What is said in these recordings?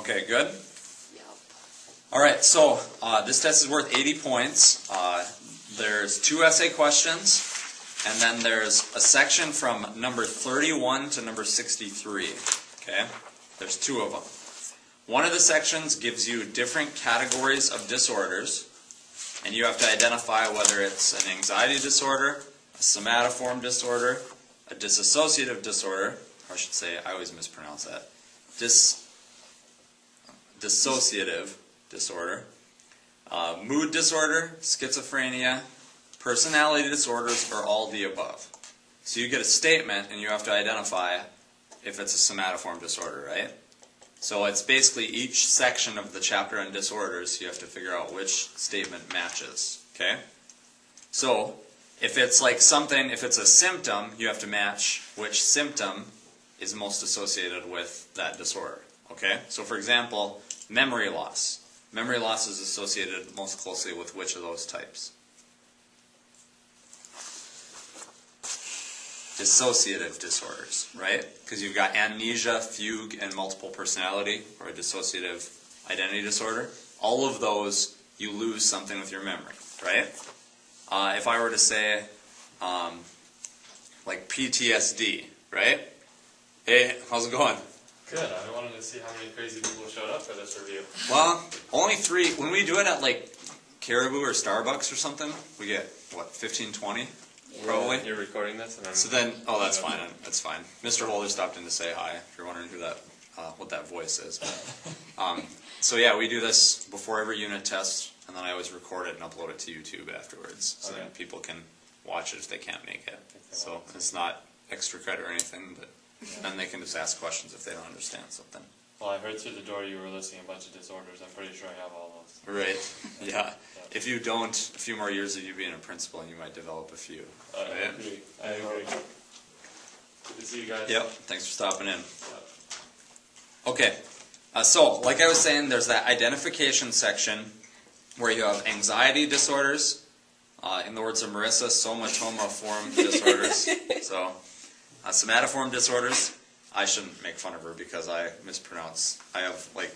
Okay, good? Yep. Alright, so this test is worth 80 points. There's 2 essay questions, and then there's a section from number 31 to number 63. Okay? There's 2 of them. One of the sections gives you different categories of disorders, and you have to identify whether it's an anxiety disorder, a somatoform disorder, a dissociative disorder, or I should say, I always mispronounce that, dissociative disorder, mood disorder, schizophrenia, personality disorders, or all the above. So you get a statement, and you have to identify if it's a somatoform disorder, right? So it's basically each section of the chapter on disorders, you have to figure out which statement matches, okay? So if it's like something, if it's a symptom, you have to match which symptom is most associated with that disorder, okay? So for example, memory loss. Memory loss is associated most closely with which of those types? Dissociative disorders, right? Because you've got amnesia, fugue, and multiple personality, or a dissociative identity disorder. All of those, you lose something with your memory, right? If I were to say, like PTSD, right? Hey, how's it going? Good. I wanted to see how many crazy people showed up for this review. Well, only 3. When we do it at like Caribou or Starbucks or something, we get, what, 15, 20? Probably. You're recording this, and So then, oh, that's fine. That's fine. Mr. Holder stopped in to say hi. If you're wondering who that, what that voice is. So yeah, we do this before every unit test, and then I always record it and upload it to YouTube afterwards, so then people can watch it if they can't make it. So it's not extra credit or anything, but then they can just ask questions if they don't understand something. Well, I heard through the door you were listing a bunch of disorders. I'm pretty sure I have all those. Right. Yeah. If you don't, a few more years of you being a principal, and you might develop a few. I agree. I agree. Good to see you guys. Yep. Thanks for stopping in. Yep. Okay. So, like I was saying, there's that identification section where you have anxiety disorders. In the words of Marissa, somatoform disorders. So, somatoform disorders. I shouldn't make fun of her because I mispronounce. I have, like,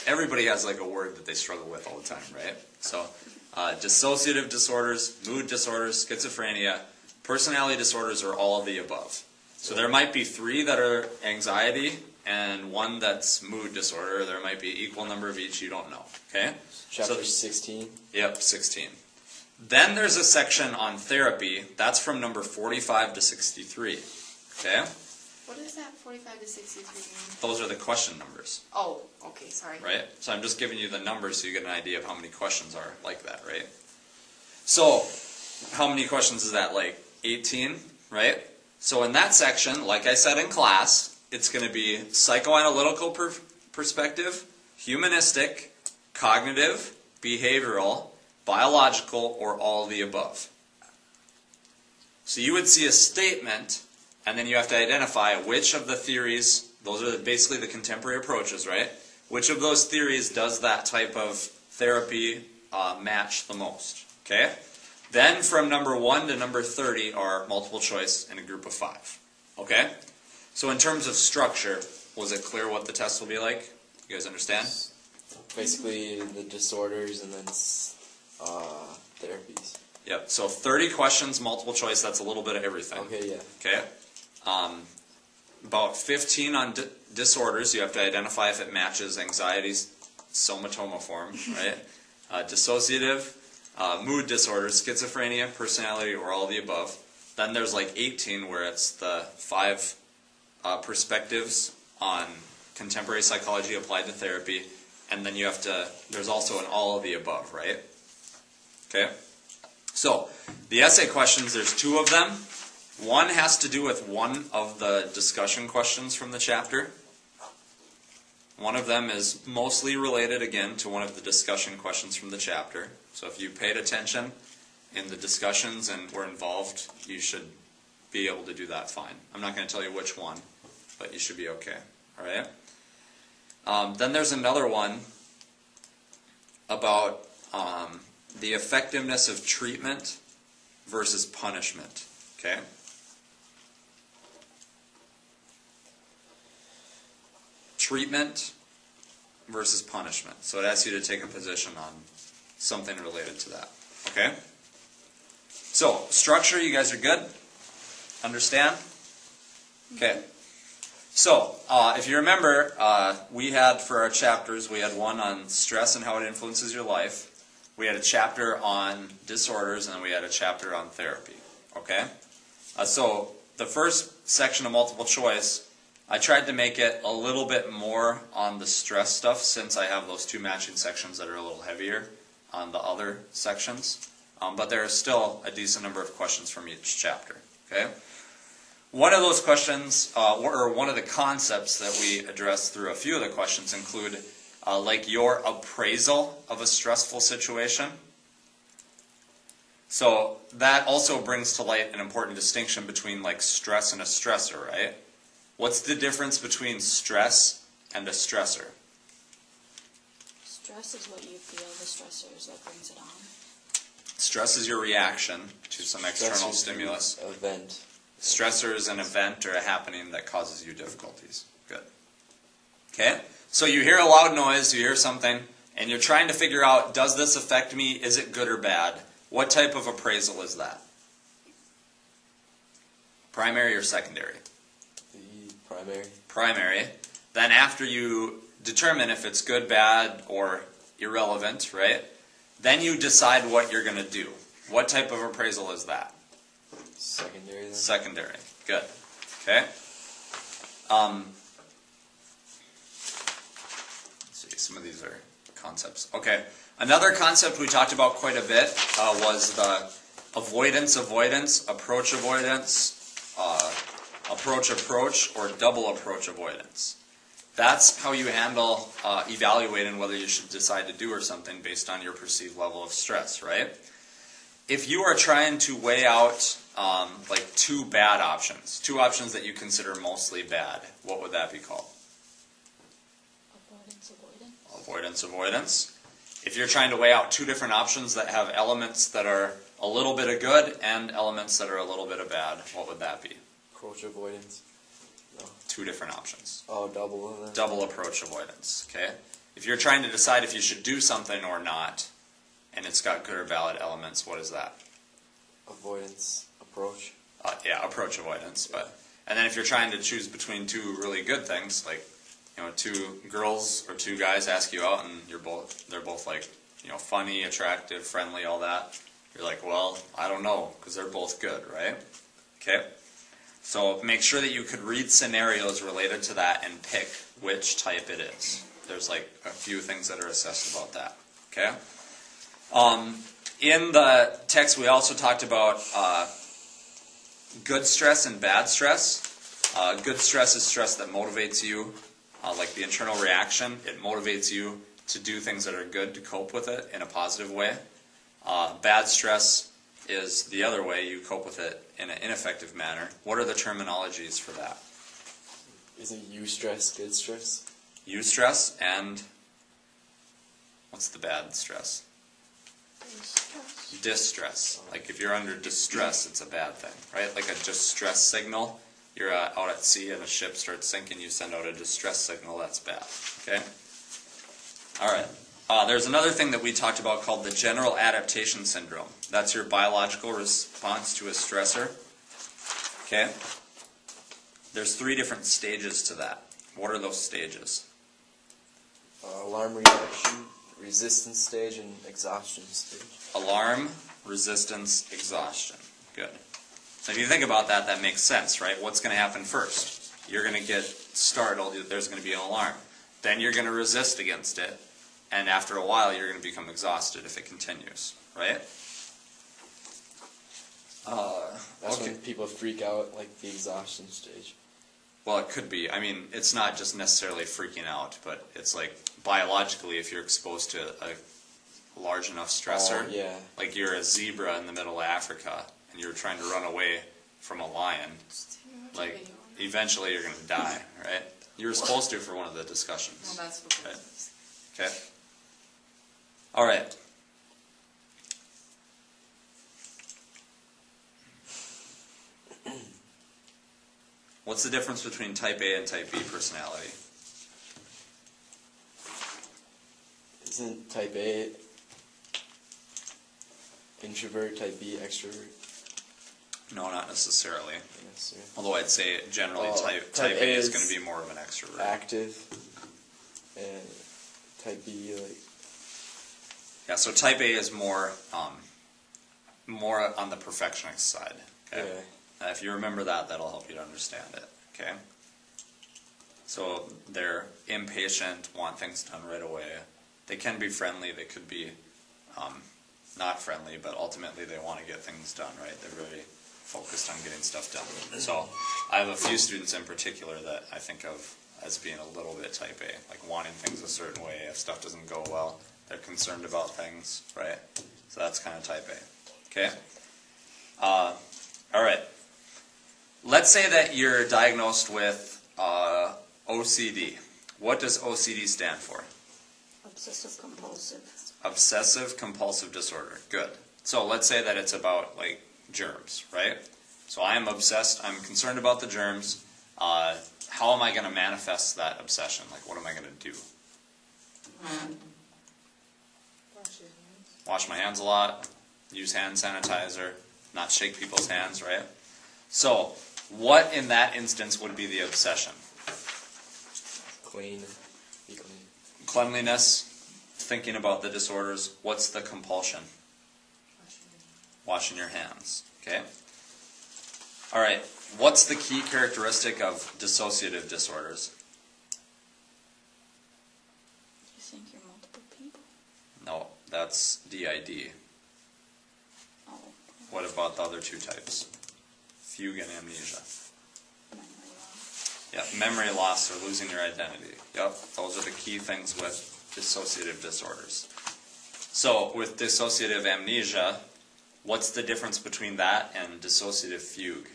everybody has, like, a word that they struggle with all the time, right? So, dissociative disorders, mood disorders, schizophrenia, personality disorders are all of the above. So there might be 3 that are anxiety and 1 that's mood disorder. There might be equal number of each, you don't know, okay? Chapter 16? Yep, 16. Then there's a section on therapy. That's from number 45 to 63, okay? What is that 45 to 63 mean? Those are the question numbers. Oh, okay, sorry. Right? So I'm just giving you the numbers so you get an idea of how many questions are like that, right? So, how many questions is that? Like 18, right? So in that section, like I said in class, it's going to be psychoanalytical perspective, humanistic, cognitive, behavioral, biological, or all of the above. So you would see a statement, and then you have to identify which of the theories, those are basically the contemporary approaches, right? Which of those theories does that type of therapy match the most, okay? Then from number 1 to number 30 are multiple choice in a group of 5, okay? So in terms of structure, was it clear what the test will be like? You guys understand? Basically the disorders and then therapies. Yep, so 30 questions, multiple choice, that's a little bit of everything. Okay, yeah. Okay? About 15 on disorders. You have to identify if it matches anxiety's somatoform, right? Dissociative, mood disorders, schizophrenia, personality, or all of the above. Then there's like 18 where it's the 5 perspectives on contemporary psychology applied to therapy. And then you have to, there's also an all of the above, right? Okay? So, the essay questions, there's 2 of them. One has to do with one of the discussion questions from the chapter. One of them is mostly related, again, to one of the discussion questions from the chapter. So if you paid attention in the discussions and were involved, you should be able to do that fine. I'm not going to tell you which one, but you should be okay. All right? Then there's another one about the effectiveness of treatment versus punishment. Okay? Treatment versus punishment. So it asks you to take a position on something related to that. Okay? So, structure, you guys are good? Understand? Okay. So, if you remember, we had for our chapters, we had one on stress and how it influences your life. We had a chapter on disorders, and then we had a chapter on therapy. Okay? So, the first section of multiple choice, I tried to make it a little bit more on the stress stuff since I have those two matching sections that are a little heavier on the other sections. But there are still a decent number of questions from each chapter. Okay? One of those questions, or one of the concepts that we address through a few of the questions include like your appraisal of a stressful situation. So that also brings to light an important distinction between like stress and a stressor, right? What's the difference between stress and a stressor? Stress is what you feel, the stressor is what brings it on. Stress is your reaction to some external stimulus. Event. Stressor is an event or a happening that causes you difficulties. Good. Okay? So you hear a loud noise, you hear something, and you're trying to figure out, does this affect me? Is it good or bad? What type of appraisal is that? Primary or secondary? The primary. Primary. Then after you determine if it's good, bad, or irrelevant, right? Then you decide what you're going to do. What type of appraisal is that? Secondary then? Secondary. Good. Okay. Let's see, some of these are concepts. Okay. Another concept we talked about quite a bit was the avoidance, approach, or double approach avoidance. That's how you handle evaluating whether you should decide to do or something based on your perceived level of stress, right? If you are trying to weigh out like two bad options, two options that you consider mostly bad, what would that be called? Avoidance. If you're trying to weigh out two different options that have elements that are a little bit of good and elements that are a little bit of bad, what would that be? Approach avoidance. No. Two different options. Oh, double of them. Double approach avoidance, okay? If you're trying to decide if you should do something or not, and it's got good or bad elements, what is that? Avoidance approach. Yeah, approach avoidance. And then if you're trying to choose between two really good things, like two girls or two guys ask you out, and they're both like funny, attractive, friendly, all that. You're like, well, I don't know, because they're both good, right? Okay. So make sure that you could read scenarios related to that and pick which type it is. There's like a few things that are assessed about that. Okay. In the text, we also talked about good stress and bad stress. Good stress is stress that motivates you, like the internal reaction. It motivates you to do things that are good to cope with it in a positive way. Bad stress is the other way. You cope with it in an ineffective manner. What are the terminologies for that? Isn't eustress good stress? Eustress and what's the bad stress? Distress. Like if you're under distress, it's a bad thing, right? Like a distress signal. You're out at sea and a ship starts sinking, you send out a distress signal, that's bad. Okay? Alright. There's another thing that we talked about called the general adaptation syndrome. That's your biological response to a stressor. Okay? There's 3 different stages to that. What are those stages? Alarm reaction, resistance stage, and exhaustion stage. Alarm, resistance, exhaustion. Good. So if you think about that, that makes sense, right? What's going to happen first? You're going to get startled, there's going to be an alarm. Then you're going to resist against it. And after a while, you're going to become exhausted if it continues, right? That's when people freak out, like the exhaustion stage. Well, it could be. I mean, it's not just necessarily freaking out, but it's like biologically, if you're exposed to a large enough stressor, like you're a zebra in the middle of Africa, and you're trying to run away from a lion, like eventually you're going to die, right? You were supposed to for one of the discussions. Well, that's what right? Okay. All right. What's the difference between type A and type B personality? Isn't type A introvert, type B extrovert? No, not necessarily. Yes, sir. Although I'd say generally Oh, type A is going to be more of an extrovert. Active, and type B like. Yeah, so type A is more on the perfectionist side. Okay. Yeah. If you remember that, that'll help you to understand it. Okay. So they're impatient, want things done right away. They can be friendly. They could be not friendly, but ultimately they want to get things done. Right. They're very focused on getting stuff done. So I have a few students in particular that I think of as being a little bit type A, like wanting things a certain way. If stuff doesn't go well, they're concerned about things, right? So that's kind of type A. Okay? All right. Let's say that you're diagnosed with OCD. What does OCD stand for? Obsessive compulsive. Obsessive compulsive disorder. Good. So let's say that it's about like germs, right? So I am obsessed. I'm concerned about the germs. How am I going to manifest that obsession? Like, what am I going to do? Wash my hands a lot. Use hand sanitizer. Not shake people's hands, right? So, what in that instance would be the obsession? Clean. Be clean. Cleanliness. Thinking about the disorders. What's the compulsion? Washing your hands. Okay? All right. What's the key characteristic of dissociative disorders? You think you're multiple people? No, that's DID. Oh. What about the other two types? Fugue and amnesia. Memory loss. Yep, memory loss or losing your identity. Yep, those are the key things with dissociative disorders. So, with dissociative amnesia, what's the difference between that and dissociative fugue?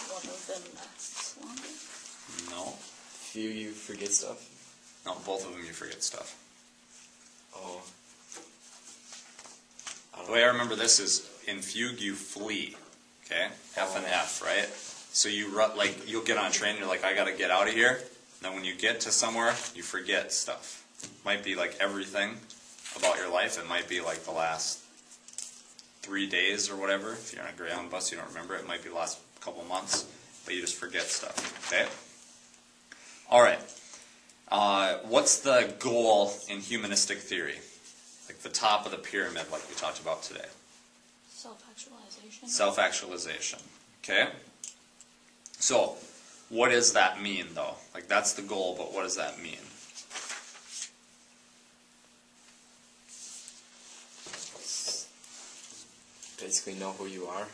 One of them lasts longer. No. Few you forget stuff. No, both of them you forget stuff. Oh. The way I remember this is, in fugue you flee, okay? F and F, right? So you'll get on a train, you're like, I gotta get out of here. And then when you get to somewhere, you forget stuff. Might be like everything about your life. It might be like the last 3 days or whatever. If you're on a Greyhound bus, you don't remember it. It might be the last couple months, but you just forget stuff, okay? All right. What's the goal in humanistic theory? Like the top of the pyramid, like we talked about today. Self-actualization. Self-actualization. Okay? So, what does that mean, though? Like, that's the goal, but what does that mean? Basically know who you are.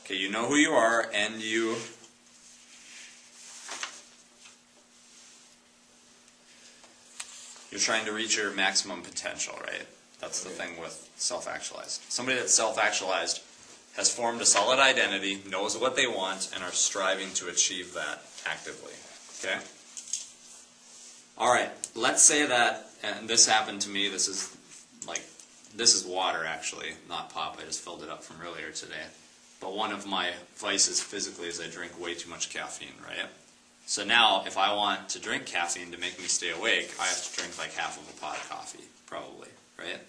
Okay, you know who you are, and you're trying to reach your maximum potential, right? That's the thing with self-actualized. Somebody that's self-actualized has formed a solid identity, knows what they want, and are striving to achieve that actively. Okay? Alright, let's say that, and this happened to me, this is water actually, not pop, I just filled it up from earlier today. But one of my vices physically is I drink way too much caffeine, right? So now, if I want to drink caffeine to make me stay awake, I have to drink like half of a pot of coffee, probably, right?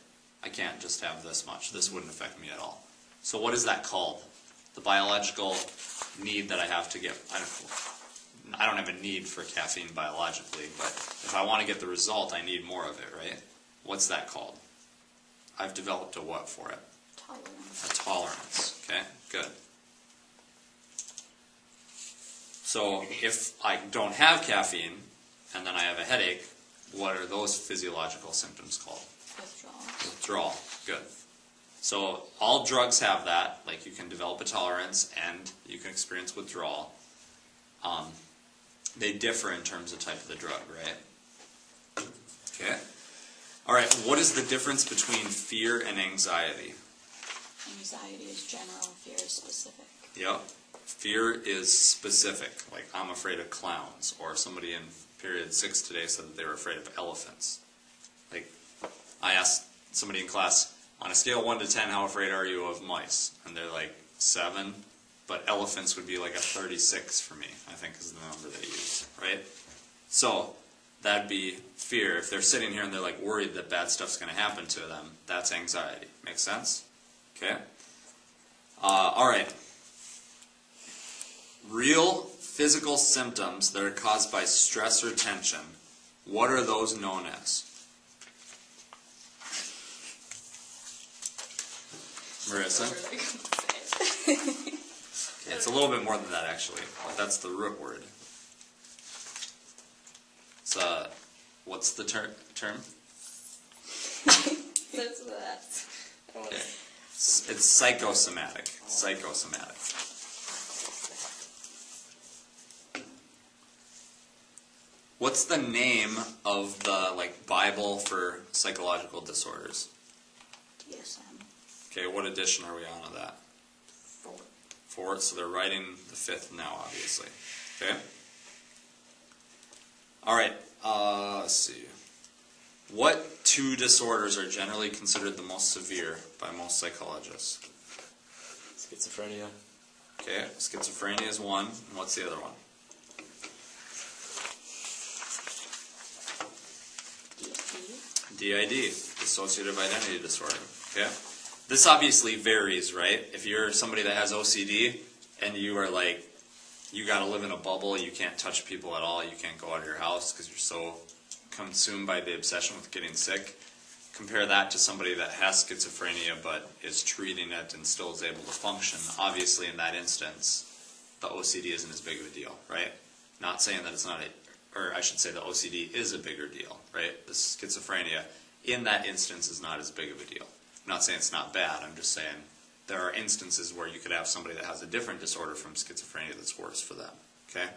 I can't just have this much. This wouldn't affect me at all. So what is that called? The biological need that I have to get. I don't have a need for caffeine biologically, but if I want to get the result, I need more of it, right? What's that called? I've developed a what for it? Tolerance. A tolerance. Okay, good. So if I don't have caffeine and then I have a headache, what are those physiological symptoms called? Withdrawal. Withdrawal. Good. So all drugs have that. Like you can develop a tolerance and you can experience withdrawal. They differ in terms of type of the drug, right? Okay. All right. What is the difference between fear and anxiety? Anxiety is general, fear is specific. Yep. Fear is specific. Like I'm afraid of clowns, or somebody in period 6 today said that they were afraid of elephants. Like I asked somebody in class, on a scale of 1 to 10, how afraid are you of mice? And they're like 7, but elephants would be like a 36 for me, I think is the number they use, right? So that'd be fear. If they're sitting here and they're like worried that bad stuff's going to happen to them, that's anxiety. Make sense? Okay? All right. Real physical symptoms that are caused by stress or tension, what are those known as? Marissa? Okay, it's a little bit more than that actually, but that's the root word. It's what's the term? That's that. Okay. It's psychosomatic. Psychosomatic. What's the name of the Bible for psychological disorders? DSM. Okay, what edition are we on of that? 4. So they're writing the 5th now, obviously. Okay. All right. Let's see. What 2 disorders are generally considered the most severe by most psychologists? Schizophrenia. Okay, schizophrenia is one. And what's the other one? DID, dissociative identity disorder. Okay, this obviously varies, right? If you're somebody that has OCD and you are like, you got to live in a bubble, you can't touch people at all, you can't go out of your house because you're so consumed by the obsession with getting sick. Compare that to somebody that has schizophrenia but is treating it and still is able to function. Obviously, in that instance, the OCD isn't as big of a deal, right? Not saying that it's not or I should say the OCD is a bigger deal, right? The schizophrenia, in that instance, is not as big of a deal. I'm not saying it's not bad, I'm just saying there are instances where you could have somebody that has a different disorder from schizophrenia that's worse for them, okay?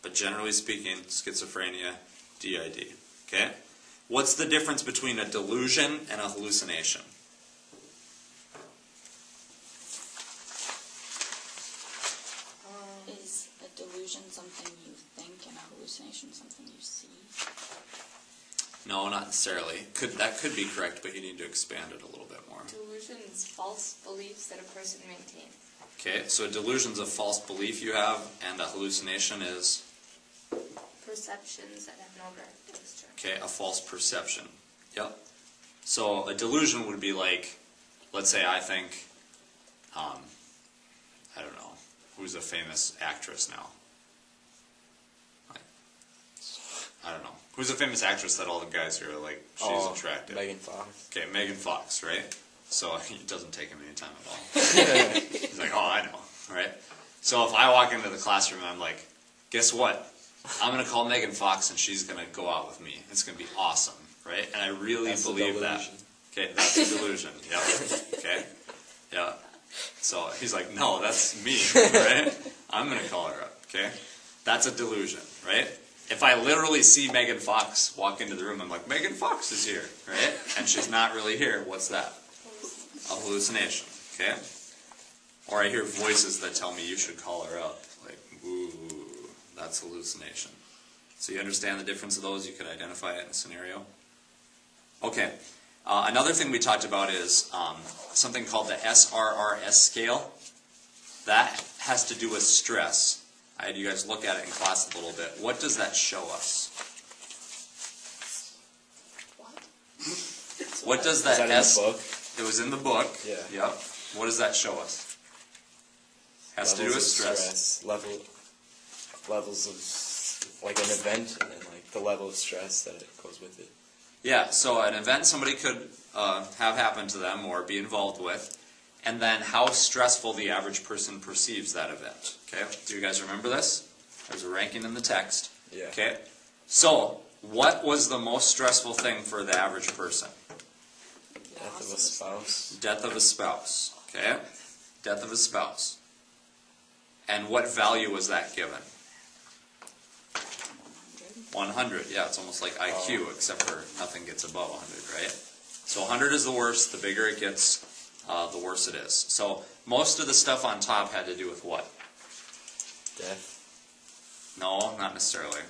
But generally speaking, schizophrenia, DID, okay? What's the difference between a delusion and a hallucination? Is a delusion something you think and a hallucination something you see? No, not necessarily. That could be correct, but you need to expand it a little bit more. Delusions, false beliefs that a person maintains. Okay, so a delusion's a false belief you have, and a hallucination is? Perceptions that have no registration. Okay, a false perception. Yep. So a delusion would be like, let's say I think, I don't know, who's a famous actress now? I don't know. Who's a famous actress that all the guys here are like, she's attractive? Megan Fox. Okay, Megan Fox, right? So it doesn't take him any time at all. He's like, oh, I know, right? So if I walk into the classroom and I'm like, guess what? I'm going to call Megan Fox and she's going to go out with me. It's going to be awesome, right? And I really believe that. Okay, that's a delusion. Yeah. Okay. Yeah. So he's like, no, that's me, right? I'm going to call her up, okay? That's a delusion, right? If I literally see Megan Fox walk into the room, I'm like, Megan Fox is here, right? And she's not really here. What's that? A hallucination, okay? Or I hear voices that tell me you should call her up. Like, ooh, that's hallucination. So you understand the difference of those? You could identify it in a scenario? Okay. Another thing we talked about is something called the SRRS scale. That has to do with stress. I had you guys look at it in class a little bit. What does that show us? What does that in the book? It was in the book. Yeah. Yep. What does that show us? Has to do with stress. Levels of like an event, and then like the level of stress that it goes with it. Yeah. So an event somebody could have happen to them or be involved with, and then how stressful the average person perceives that event. Okay. Do you guys remember this? There's a ranking in the text. Yeah. Okay. So what was the most stressful thing for the average person? Death of a spouse. Death of a spouse. Okay? Death of a spouse. And what value was that given? 100. Yeah, it's almost like IQ, except for nothing gets above 100, right? So 100 is the worst. The bigger it gets, the worse it is. So most of the stuff on top had to do with what? Death. No, not necessarily.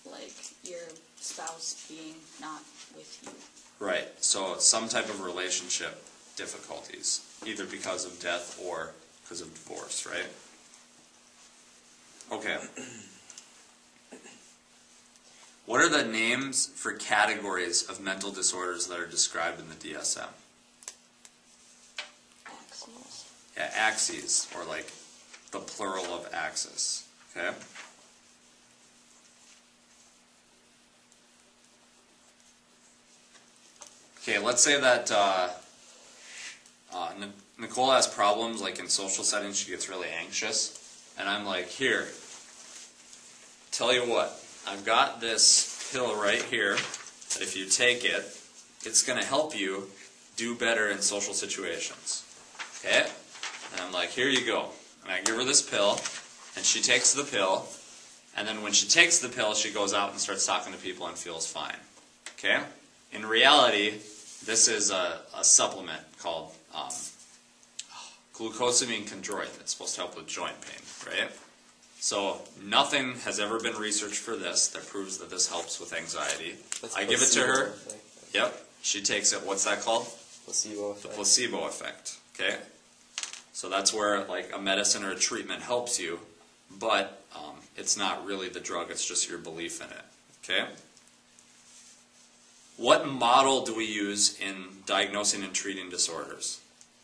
Like your spouse being not with you. Right. So some type of relationship difficulties, either because of death or because of divorce, right? Okay. What are the names for categories of mental disorders that are described in the DSM? Axes. Yeah, axes, or like the plural of axis, okay? Okay, let's say that Nicole has problems, like in social settings, she gets really anxious, and I'm like, here, tell you what, I've got this pill right here, that if you take it, it's going to help you do better in social situations, okay? And I'm like, here you go. And I give her this pill, and she takes the pill, and then when she takes the pill, she goes out and starts talking to people and feels fine, okay? In reality, this is a supplement called glucosamine chondroitin. It's supposed to help with joint pain, right? So nothing has ever been researched for this that proves that this helps with anxiety. That's I give it to placebo her. effect. Yep. She takes it. What's that called? Placebo The effect. placebo effect. Okay. So that's where like a medicine or a treatment helps you, but it's not really the drug. It's just your belief in it. Okay. What model do we use in diagnosing and treating disorders?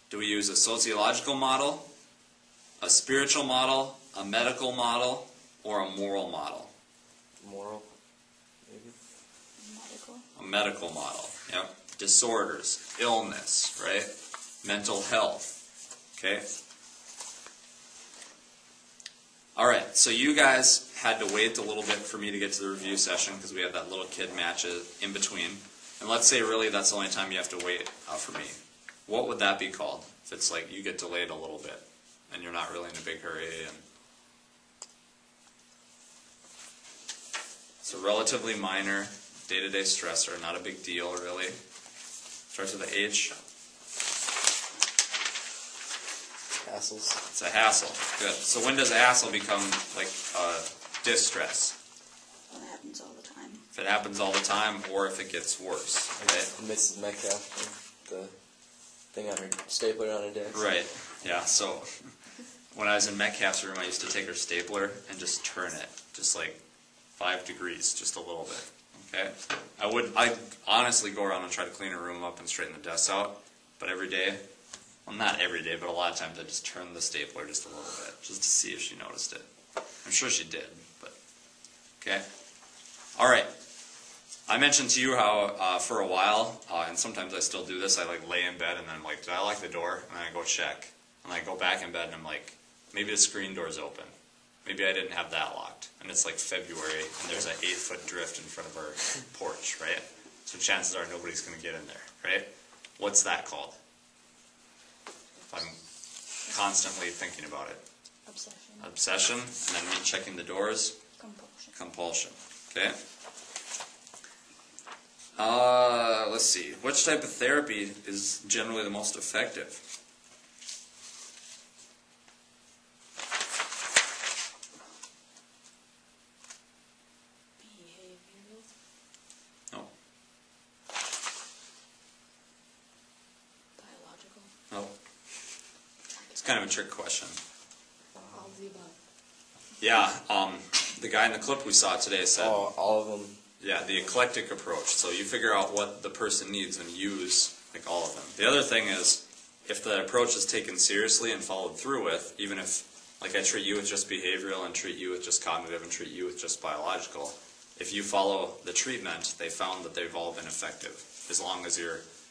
Do we use a sociological model, a spiritual model, a medical model, or a moral model? Moral, maybe. Medical. A medical model. Yep. Disorders, illness, right? Mental health. Okay. All right. So you guys had to wait a little bit for me to get to the review session because we had that little kid match in between. And let's say really that's the only time you have to wait for me. What would that be called? If it's like you get delayed a little bit and you're not really in a big hurry and it's a relatively minor day-to-day stressor, not a big deal really. Starts with a H. Hassles. It's a hassle. Good. So when does a hassle become like distress? Well, that happens all the time. If it happens all the time or if it gets worse. Okay? Mrs. Metcalf, the thing on her stapler on her desk. Right. Yeah. So when I was in Metcalf's room, I used to take her stapler and just turn it, just like 5 degrees, just a little bit. Okay. I honestly go around and try to clean her room up and straighten the desks out, but every day, well, not every day, but a lot of times I just turn the stapler just a little bit, just to see if she noticed it. I'm sure she did, but okay. All right. I mentioned to you how for a while, and sometimes I still do this, I like lay in bed and then I'm like, did I lock the door? And then I go check. And I go back in bed and I'm like, maybe the screen door's open. Maybe I didn't have that locked. And it's like February and there's an 8-foot drift in front of our porch, right? So chances are nobody's going to get in there, right? What's that called? If I'm constantly thinking about it. Obsession. Obsession, and then me checking the doors. Compulsion. Compulsion. Okay. Let's see. Which type of therapy is generally the most effective? Behavioral. No. Biological. No. It's kind of a trick question. All of the above. Yeah. The guy in the clip we saw today said, Oh, all of them. yeah, the eclectic approach. So you figure out what the person needs and use like all of them. The other thing is, if the approach is taken seriously and followed through with, even if, like I treat you with just behavioral and treat you with just cognitive and treat you with just biological, if you follow the treatment, they found that they've all been effective, as long as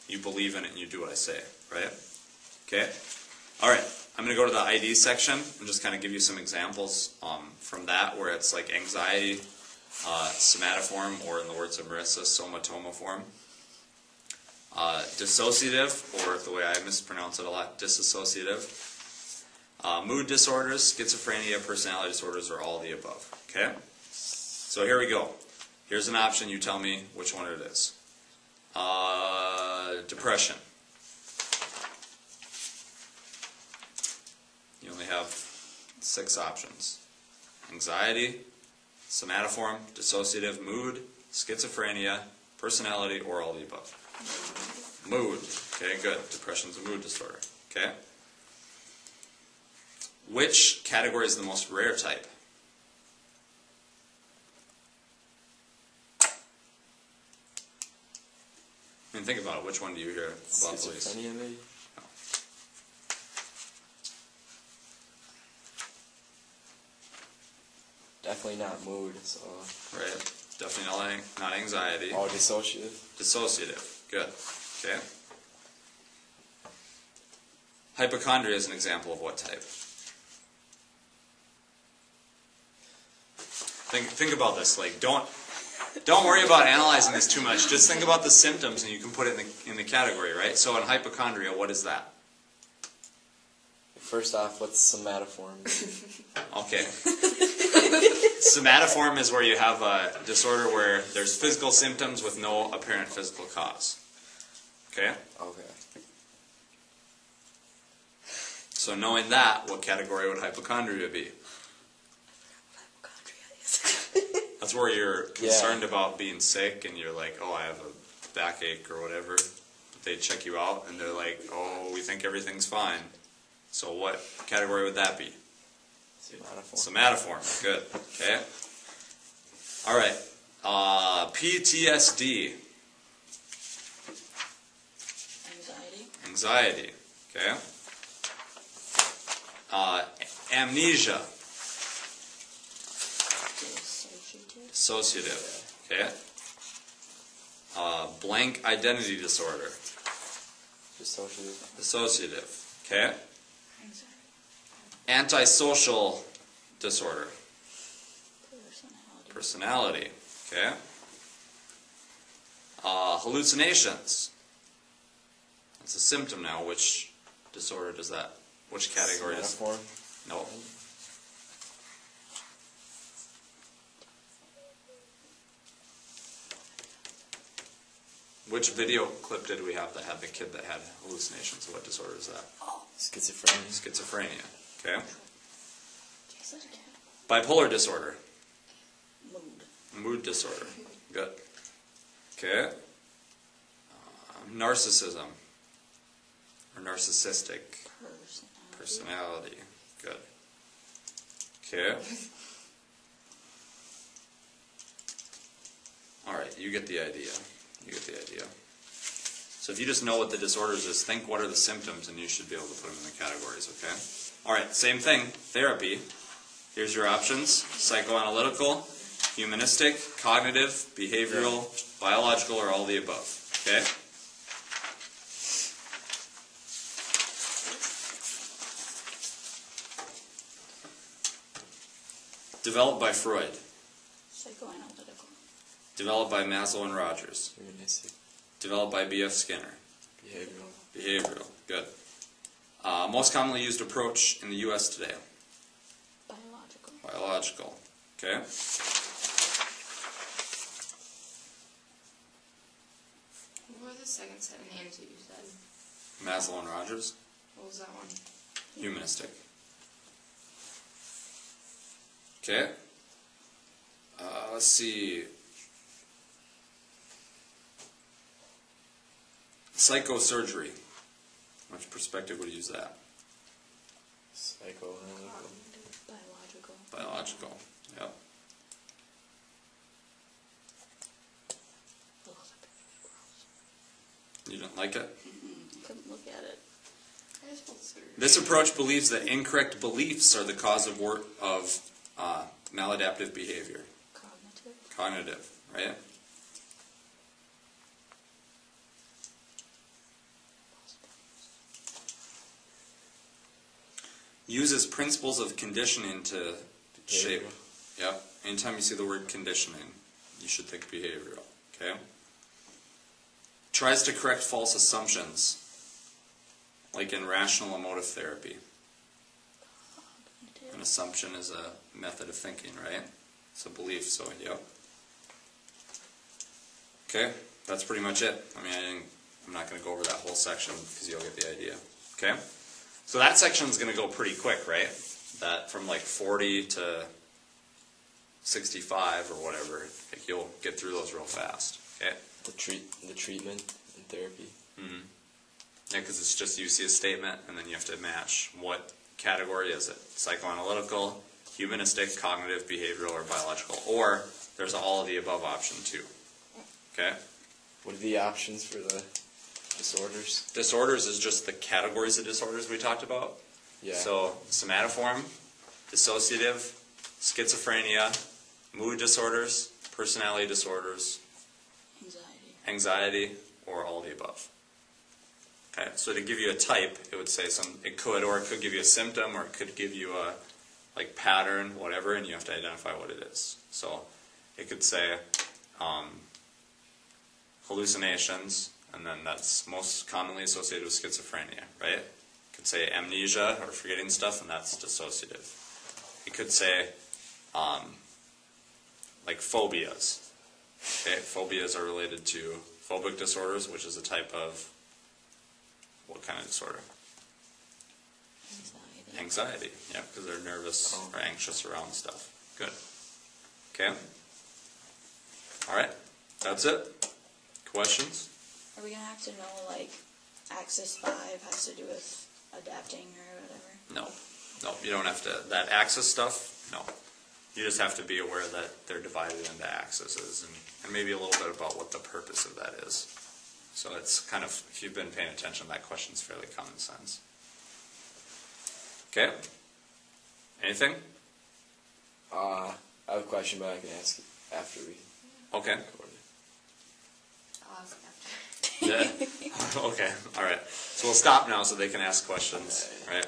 you believe in it and you do what I say, right? Okay? All right, I'm going to go to the ID section and just kind of give you some examples from that, where it's like anxiety, somatoform, or in the words of Marissa, somatomoform. Dissociative, or the way I mispronounce it a lot, disassociative. Mood disorders, schizophrenia, personality disorders, are all the above. Okay? So here we go. Here's an option. You tell me which one it is. Depression. You only have 6 options. Anxiety, somatoform, dissociative, mood, schizophrenia, personality, or all the above. Mood. Okay, good. Depression's a mood disorder. Okay. Which category is the most rare type? I mean, think about it. Which one do you hear about the least? Schizophrenia, maybe? Definitely not mood, so... Right. Definitely not anxiety. Oh, dissociative? Dissociative. Good. Okay. Hypochondria is an example of what type? Think about this. Like, don't worry about analyzing this too much. Just think about the symptoms, and you can put it in the category, right? So in hypochondria, what is that? First off, what's somatoform? Okay. Somatoform is where you have a disorder where there's physical symptoms with no apparent physical cause. Okay? Okay. So knowing that, what category would hypochondria be? That's where you're concerned about being sick and you're like, oh, I have a backache or whatever. They check you out and they're like, oh, we think everything's fine. So what category would that be? Somatoform. Somatoform. Good. Okay. All right. PTSD. Anxiety. Okay. Amnesia. Dissociative. Okay. Blank identity disorder. Dissociative. Dissociative. Okay. Antisocial disorder. Personality. Okay. Hallucinations. That's a symptom now. Which disorder does that? Which category is? Somatoform. No. Which video clip did we have that had the kid that had hallucinations? What disorder is that? Schizophrenia. Schizophrenia. Okay. Bipolar disorder. Mood disorder. Good. Okay. Narcissism. Or narcissistic. Personality. Good. Okay. Alright, you get the idea. You get the idea. So if you just know what the disorders is, think what are the symptoms and you should be able to put them in the categories, okay? Alright, same thing. Therapy. Here's your options. Psychoanalytical, humanistic, cognitive, behavioral, biological, or all the above. Okay? Developed by Freud. Psychoanalytical. Developed by Maslow and Rogers. Humanistic. Developed by B.F. Skinner. Behavioral. Behavioral. Good. Most commonly used approach in the U.S. today. Biological. Biological. Okay. What was the second set of names that you said? Maslow and Rogers. What was that one? Humanistic. Okay. Let's see. Psychosurgery. Which perspective would you use that? Psychoanalytical. Biological. Biological. Yep. You don't like it? Couldn't look at it. I just felt surgery. This approach believes that incorrect beliefs are the cause of maladaptive behavior. Cognitive. Cognitive, right? Uses principles of conditioning to shape. Yep. Anytime you see the word conditioning, you should think behavioral. Okay? Tries to correct false assumptions, like in rational emotive therapy. An assumption is a method of thinking, right? It's a belief, so yep. Okay, that's pretty much it. I mean, I'm not going to go over that whole section because you'll get the idea. Okay? So that section's going to go pretty quick, right? That from like 40 to 65 or whatever, like you'll get through those real fast. Okay? The treatment and therapy. Yeah, because it's just you see a statement and then you have to match what category is it. Psychoanalytical, humanistic, cognitive, behavioral, or biological. Or there's all of the above option too. Okay? What are the options for the disorders? Disorders is just the categories of disorders we talked about. Yeah. So somatoform, dissociative, schizophrenia, mood disorders, personality disorders, anxiety, or all the above. Okay, so to give you a type, it would say it could give you a symptom, or it could give you a pattern, whatever, and you have to identify what it is. So it could say hallucinations, and then that's most commonly associated with schizophrenia, right? It could say amnesia or forgetting stuff, and that's dissociative. It could say phobias. Okay, phobias are related to phobic disorders, which is a type of what kind of disorder? Anxiety, yeah, because they're nervous or anxious around stuff. Good. Okay. All right. That's it. Questions? Are we going to have to know, Axis 5 has to do with adapting or whatever? No, you don't have to. That axis stuff, no. You just have to be aware that they're divided into axes and maybe a little bit about what the purpose of that is. So it's kind of, if you've been paying attention, that question's fairly common sense. Okay? Anything? I have a question, but I can ask it after we Okay. record it. I'll ask after. Yeah. Okay. All right. So we'll stop now so they can ask questions. Right.